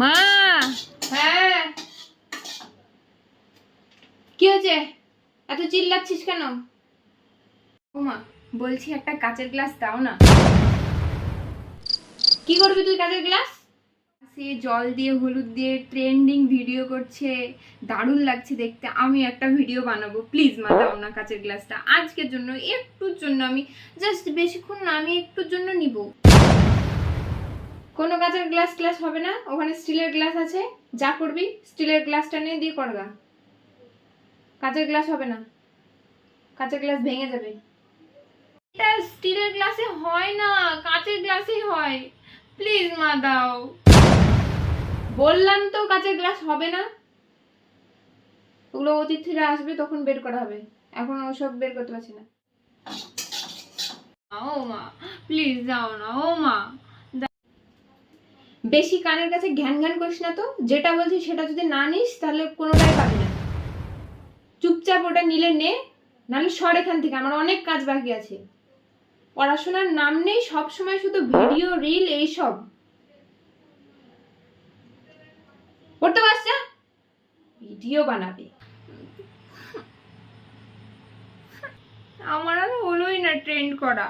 মা, হ্যাঁ কি হয়েছে? এত চিল্লাচ্ছিস কেন? ও মা, বলছি একটা কাচের গ্লাস দাও না। কি করবি তুই কাচের গ্লাস? সে জল দিয়ে হলুদ দিয়ে ট্রেন্ডিং ভিডিও করছে, দারুণ লাগছে দেখতে। আমি একটা ভিডিও বানাবো, প্লিজ মা দাও না কাচের গ্লাসটা। আজকের জন্য, একটুর জন্য, আমি জাস্ট বেশিক্ষণ না, আমি একটুর জন্য নিব। কোনো কাচের গ্লাস গ্লাস হবে না, ওখানে স্টিলের গ্লাস আছে। যা করবি স্টিলের গ্লাসটা নিয়ে দিয়ে করগা। কাচের গ্লাস হবে না, কাচের গ্লাস ভেঙে যাবে। এটা স্টিলের গ্লাসে হয় না, কাচের গ্লাসেই হয়। প্লিজ মা দাও। বললাম তো কাচের গ্লাস হবে না। ওগুলো অতিথিরা আসবে তখন বের করা হবে, এখন ওসব বের করতে পারছি না। ও মা, প্লিজ দাও না। ও মা, বেশি কানের কাছে ঘ্যান ঘ্যান করিস না তো। যেটা বলছি সেটা যদি না নিস তাহলে কোনোটাই পাবি না। চুপচাপ ওটা নিলে নে, নাহলে সর এখান থেকে, আমার অনেক কাজ বাকি আছে। পড়াশোনার নাম নেই, সব সময় শুধু ভিডিও রিল এইসব। পড়তে পারছ না, ভিডিও বানাবে। আমার আর হলোই না ট্রেন্ড করা।